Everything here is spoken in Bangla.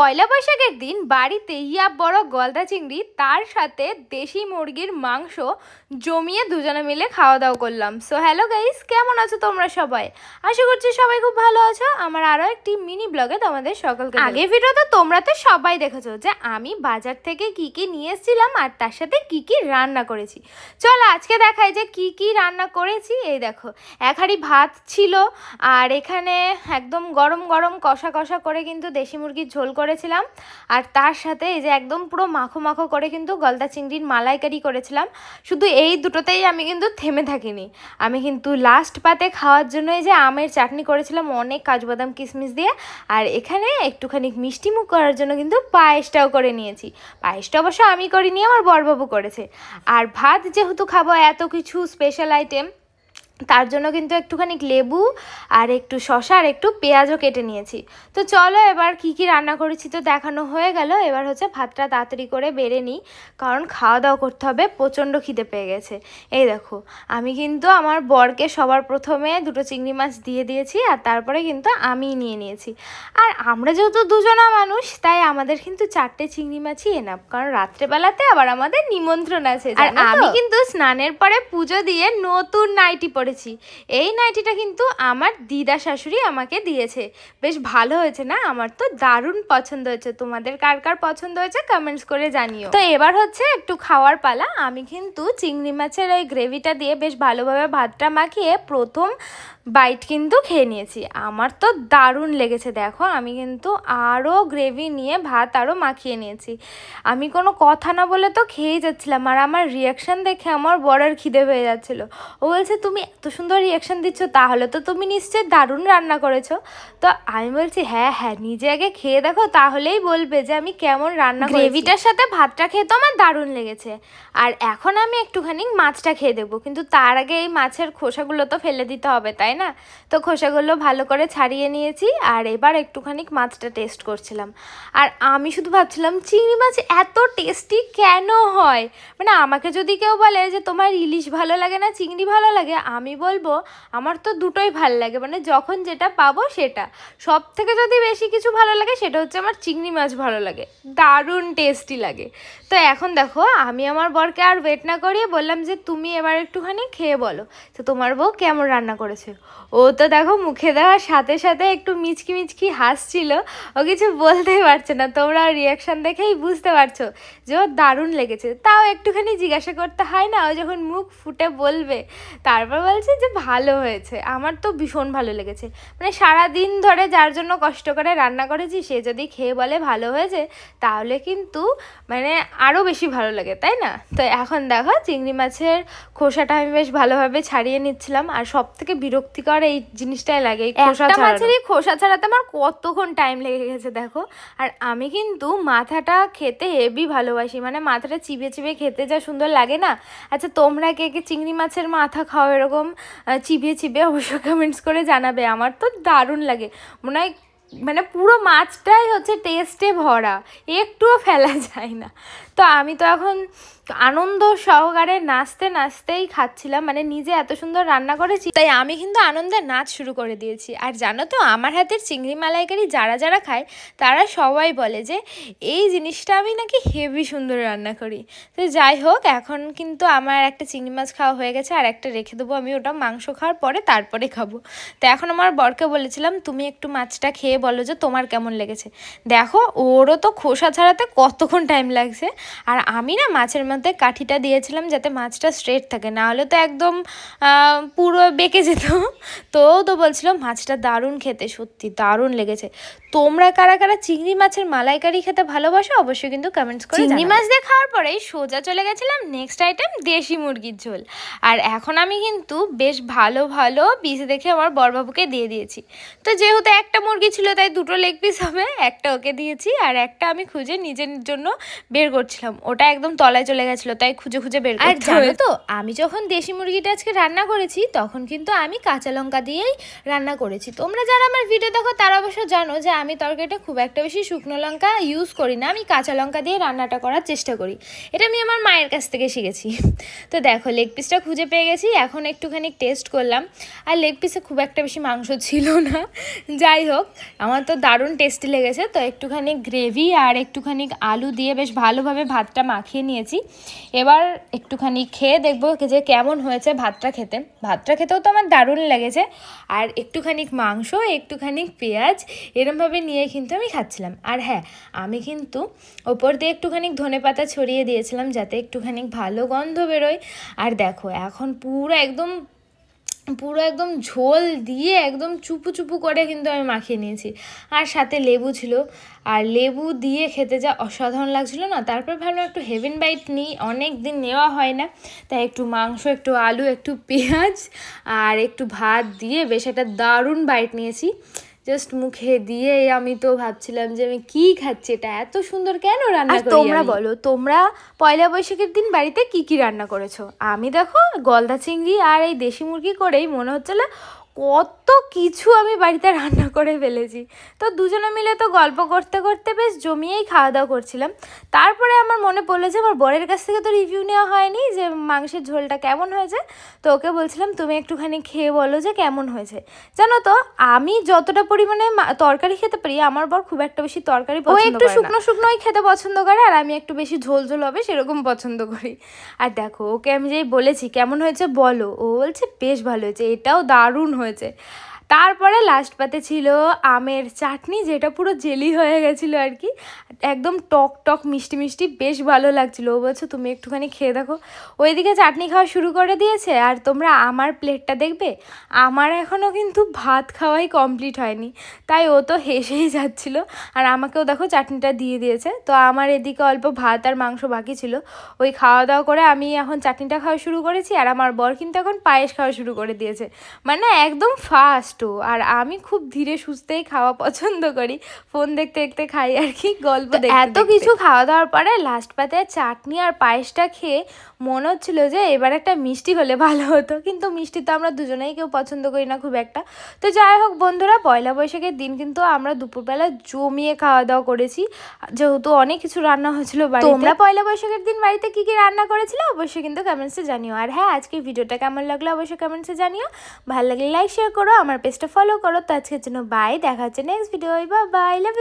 পয়লা বৈশাখের দিন বাড়িতে ইয়া বড় গলদা চিংড়ি তার সাথে দেশি মুরগির মাংস জমিয়ে দুজনে মিলে খাওয়া দাওয়া করলাম। সো হ্যালো গাইস, কেমন আছো তোমরা সবাই? আশা করছি সবাই খুব ভালো আছো। আমার আরও একটি মিনি ব্লগে তোমাদের সকলকে আগের ভিডিওতে তোমরা তো সবাই দেখেছো যে আমি বাজার থেকে কি কি নিয়ে এসেছিলাম আর তার সাথে কি কি রান্না করেছি। চলো আজকে দেখাই যে কি কি রান্না করেছি। এই দেখো, এক হাঁড়ি ভাত ছিল আর এখানে একদম গরম গরম কষা কষা করে কিন্তু দেশি মুরগির ঝোল করেছিলাম। আর তার সাথে এই যে একদম পুরো মাখো মাখো করে কিন্তু গলদা চিংড়ির মালাইকারি করেছিলাম। শুধু এই দুটোতেই আমি কিন্তু থেমে থাকিনি, আমি কিন্তু লাস্ট পাতে খাওয়ার জন্য এই যে আমের চাটনি করেছিলাম অনেক কাজু বাদাম কিশমিশ দিয়ে। আর এখানে একটুখানি মিষ্টি মুখ করার জন্য কিন্তু পায়েসটাও করে নিয়েছি। পায়েসটা অবশ্য আমি করিনি, আমার বড়বাবু করেছে। আর ভাত যেহেতু খাবো এত কিছু স্পেশাল আইটেম, তার জন্য কিন্তু একটুখানি লেবু আর একটু শসা আর একটু পেঁয়াজও কেটে নিয়েছি। তো চলো এবার কি কি রান্না করেছি তো দেখানো হয়ে গেল। এবার হচ্ছে ভাতটা তাড়াতাড়ি করে বেড়ে নিই, কারণ খাওয়া দাওয়া করতে হবে, প্রচণ্ড খিদে পেয়ে গেছে। এই দেখো, আমি কিন্তু আমার বরকে সবার প্রথমে দুটো চিংড়ি মাছ দিয়ে দিয়েছি আর তারপরে কিন্তু আমিই নিয়ে নিয়েছি। আর আমরা যেহেতু দুজনা মানুষ তাই আমাদের কিন্তু 4টে চিংড়ি মাছই এনাফ, কারণ রাত্রেবেলাতে আবার আমাদের নিমন্ত্রণ আছে। আর আমি কিন্তু স্নানের পরে পুজো দিয়ে নতুন নাইটি পরেছি। এই নাইটিটা কিন্তু আমার দিদা শাশুড়ি আমাকে দিয়েছে, বেশ ভালো হয়েছে না? আমার তো দারুণ পছন্দ হয়েছে। তোমাদের কার কার পছন্দ হয়েছে কমেন্টস করে জানিও। তো এবার হচ্ছে একটু খাওয়ার পালা। আমি কিন্তু চিংড়ি মাছের ওই গ্রেভিটা দিয়ে বেশ ভালোভাবে ভাতটা মাখিয়ে প্রথম বাইট কিন্তু খেয়ে নিয়েছি। আমার তো দারুণ লেগেছে। দেখো, আমি কিন্তু আরও গ্রেভি নিয়ে ভাত আরও মাখিয়ে নিয়েছি। আমি কোনো কথা না বলে তো খেয়েই যাচ্ছিলাম। আর আমার রিয়াকশান দেখে আমার বরের খিদে পেয়ে যাচ্ছিলো। ও বলছে, তুমি এত সুন্দর রিয়াকশান দিচ্ছ, তাহলে তো তুমি নিশ্চয়ই দারুণ রান্না করেছো। তো আমি বলছি, হ্যাঁ হ্যাঁ, নিজে আগে খেয়ে দেখো, তাহলেই বলবে যে আমি কেমন রান্না করেছি। গ্রেভিটার সাথে ভাতটা খেয়ে তো আমার দারুণ লেগেছে। আর এখন আমি একটুখানি মাছটা খেয়ে দেবো, কিন্তু তার আগে এই মাছের খোসাগুলো তো ফেলে দিতে হবে, তাই না? তো খোসাগুলো ভালো করে ছাড়িয়ে নিয়েছি আর এবার একটুখানি মাছটা টেস্ট করছিলাম। আর আমি শুধু ভাবছিলাম চিংড়ি মাছ এত টেস্টি কেন হয়। মানে আমাকে যদি কেউ বলে যে তোমার ইলিশ ভালো লাগে না চিংড়ি ভালো লাগে, আমি বলবো আমার তো দুটোই ভালো লাগে। মানে যখন যেটা পাবো সেটা। সব থেকে যদি বেশি কিছু ভালো লাগে সেটা হচ্ছে আমার চিংড়ি মাছ ভালো লাগে, দারুণ টেস্টি লাগে। তো এখন দেখো, আমি আমার বরকে আর ওয়েট না করিয়ে বললাম যে তুমি এবার একটুখানি খেয়ে বলো তো তোমার বউ কেমন রান্না করেছে। ও তো দেখো মুখে দেওয়ার সাথে সাথে একটু মিচকি মিচকি হাসছিল, ও কিছু বলতেই পারছে না। তোমরা রিয়াকশান দেখেই বুঝতে পারছো যে ও দারুণ লেগেছে। তাও একটুখানি জিজ্ঞাসা করতে হয় না? ও যখন মুখ ফুটে বলবে তারপর বলছে যে ভালো হয়েছে। আমার তো ভীষণ ভালো লেগেছে। মানে সারাদিন ধরে যার জন্য কষ্ট করে রান্না করেছি সে যদি খেয়ে বলে ভালো হয়েছে, তাহলে কিন্তু মানে আরও বেশি ভালো লাগে, তাই না? তো এখন দেখো, চিংড়ি মাছের খোসাটা আমি বেশ ভালোভাবে ছাড়িয়ে নিচ্ছিলাম। আর সব থেকে বিরক্তিকর এই জিনিসটাই লাগে, এই খোসা মাছের এই খোসা ছাড়াতে আমার কতক্ষণ টাইম লেগে গেছে দেখো। আর আমি কিন্তু মাথাটা খেতে হেভি ভালোবাসি, মানে মাথাটা চিবিয়ে চিবিয়ে খেতে যা সুন্দর লাগে না। আচ্ছা, তোমরা কে কে চিংড়ি মাছের মাথা খাও এরকম চিবিয়ে চিবিয়ে? অবশ্যই কমেন্টস করে জানাবে। আমার তো দারুণ লাগে, মনে হয় মানে পুরো মাছটাই হচ্ছে টেস্টে ভরা, একটুও ফেলা যায় না। তো আমি তো এখন আনন্দ সহকারে নাচতে নাচতেই খাচ্ছিলাম। মানে নিজে এত সুন্দর রান্না করেছি তাই আমি কিন্তু আনন্দে নাচ শুরু করে দিয়েছি। আর জানো তো, আমার হাতের চিংড়ি মালাইকারি যারা যারা খায় তারা সবাই বলে যে এই জিনিসটা আমি নাকি হেভি সুন্দর রান্না করি। তো যাই হোক, এখন কিন্তু আমার একটা চিংড়ি মাছ খাওয়া হয়ে গেছে আর একটা রেখে দেবো আমি, ওটা মাংস খাওয়ার পরে তারপরে খাবো। তো এখন আমার বরকে বলেছিলাম তুমি একটু মাছটা খেয়ে বলো যে তোমার কেমন লেগেছে। দেখো, ওরও তো খোসা ছাড়াতে কতক্ষণ টাইম লাগছে। আর আমি না মাছের মধ্যে কাঠিটা দিয়েছিলাম যাতে মাছটা স্ট্রেট থাকে, না হলে তো একদম পুরো বেঁকে যেত। তো বলছিল মাছটা দারুণ খেতে, সত্যি দারুণ লেগেছে। তোমরা কারা কারা চিংড়ি মাছের মালাইকারি খেতে ভালোবাসো অবশ্যই কিন্তু কমেন্টস করে। চিংড়ি মাছ দিয়ে খাওয়ার পরেই সোজা চলে গেছিলাম নেক্সট আইটেম দেশি মুরগির ঝোল। আর এখন আমি কিন্তু বেশ ভালো ভালো পিস দেখে আমার বড়বাবুকে দিয়ে দিয়েছি। তো যেহেতু একটা মুরগি ছিল তাই দুটো লেগ পিস হবে, একটা ওকে দিয়েছি আর একটা আমি খুঁজে নিজের জন্য বের করছিলাম। ওটা একদম তলায় চলে গেছিলো তাই খুঁজে খুঁজে বের করতে। আর জানো তো, আমি যখন দেশি মুরগিটা আজকে রান্না করেছি তখন কিন্তু আমি কাঁচা লঙ্কা দিয়েই রান্না করেছি। তোমরা যারা আমার ভিডিও দেখো তারা অবশ্য জানো যে আমি তরকারিটা খুব একটা বেশি শুকনো লঙ্কা ইউজ করি না, আমি কাঁচা লঙ্কা দিয়ে রান্নাটা করার চেষ্টা করি। এটা আমি আমার মায়ের কাছ থেকে শিখেছি। তো দেখো লেগ পিসটা খুঁজে পেয়ে গেছি, এখন একটুখানি টেস্ট করলাম। আর লেগ পিসে খুব একটা বেশি মাংস ছিল না, যাই হোক আমার তো দারুণ টেস্টি লেগেছে। তো একটুখানি গ্রেভি আর একটুখানি আলু দিয়ে বেশ ভালোভাবে ভাতটা মাখিয়ে নিয়েছি। এবার একটুখানি খেয়ে দেখবো যে কেমন হয়েছে ভাতটা খেতে। ভাতটা খেতেও তো আমার দারুণ লেগেছে। আর একটুখানি মাংস, একটুখানি পেঁয়াজ এরমভাবে নিয়ে কিন্তু আমি খাচ্ছিলাম। আর হ্যাঁ, আমি কিন্তু ওপর দিয়ে একটুখানি ধনেপাতা ছড়িয়ে দিয়েছিলাম যাতে একটুখানি ভালো গন্ধ বেরোয়। আর দেখো এখন পুরো একদম ঝোল দিয়ে একদম চুপু চুপু করে কিন্তু আমি মাখিয়ে নিয়েছি। আর সাথে লেবু ছিল, আর লেবু দিয়ে খেতে যা অসাধারণ লাগছিল না। তারপর ভাবলাম একটু হেভেন বাইট নিই, অনেক দিন নেওয়া হয় না, তাই একটু মাংস, একটু আলু, একটু পেঁয়াজ আর একটু ভাত দিয়ে বেশ একটা দারুণ বাইট নিয়েছি। জাস্ট মুখে দিয়ে আমি তো ভাবছিলাম যে আমি কি খাচ্ছি, এটা এত সুন্দর কেন রান্না করি। তোমরা বলো, তোমরা পয়লা বৈশাখের দিন বাড়িতে কি কি রান্না করেছো? আমি দেখো গলদা চিংড়ি আর এই দেশি মুরগি করেই মনে হচ্ছিল কত কিছু আমি বাড়িতে রান্না করে ফেলেছি। তো দুজনে মিলে তো গল্প করতে করতে বেশ জমিয়েই খাওয়া দাওয়া করছিলাম। তারপরে আমার মনে পড়লো যে আমার বরের কাছ থেকে তো রিভিউ নেওয়া হয়নি যে মাংসের ঝোলটা কেমন হয়েছে। তো ওকে বলছিলাম তুমি একটুখানি খেয়ে বলো যে কেমন হয়েছে। জানো তো আমি যতটা পরিমাণে তরকারি খেতে পারি, আমার বর খুব একটা বেশি তরকারি পছন্দ করে না, ও একটু শুকনো শুকনোই খেতে পছন্দ করে, আর আমি একটু বেশি ঝোল ঝোল হবে সেরকম পছন্দ করি। আর দেখো ওকে আমি যেই বলেছি কেমন হয়েছে বলো, ও বলছে বেশ ভালো হয়েছে, এটাও দারুণ হয়েছে। তারপরে লাস্ট পাতে ছিল আমের চাটনি, যেটা পুরো জেলি হয়ে গেছিলো আর কি, একদম টক টক মিষ্টি মিষ্টি, বেশ ভালো লাগছিলো। ও বলছে তুমি একটুখানি খেয়ে দেখো। ওইদিকে চাটনি খাওয়া শুরু করে দিয়েছে, আর তোমরা আমার প্লেটটা দেখবে, আমার এখনও কিন্তু ভাত খাওয়াই কমপ্লিট হয়নি, তাই ও তো হেসেই যাচ্ছিলো। আর আমাকেও দেখো চাটনিটা দিয়ে দিয়েছে। তো আমার এদিকে অল্প ভাত আর মাংস বাকি ছিল, ওই খাওয়া দাওয়া করে আমি এখন চাটনিটা খাওয়া শুরু করেছি। আর আমার বর কিন্তু এখন পায়েস খাওয়া শুরু করে দিয়েছে, মানে একদম ফাস্ট। আর আমি খুব ধীরে সুস্থেই খাওয়া পছন্দ করি, ফোন দেখতে দেখতে খাই আর কি, গল্প দেখতে। এত কিছু খাওয়া দাওয়ার পরে লাস্ট পাতে চাটনি আর পায়েসটা খেয়ে মনে হচ্ছিল যে এবার একটা মিষ্টি হলে ভালো হতো, কিন্তু মিষ্টি তো আমরা দুজনেই কেউ পছন্দ করি না খুব একটা। তো যাই হোক বন্ধুরা, পয়লা বৈশাখের দিন কিন্তু আমরা দুপুরবেলা জমিয়ে খাওয়া দাওয়া করেছি, যেহেতু অনেক কিছু রান্না হয়েছিল বাড়িতে। তোমরা পয়লা বৈশাখের দিন বাড়িতে কি কি রান্না করেছিলে অবশ্যই কিন্তু কমেন্টসে জানিও। আর হ্যাঁ, আজকে ভিডিওটা কেমন লাগলো অবশ্যই কমেন্টসে জানিও, ভালো লাগলে লাইক শেয়ার করো, আমার পেজটা ফলো করো। তো আজকের জন্য বাই, দেখা হচ্ছে next video, bye bye, love you.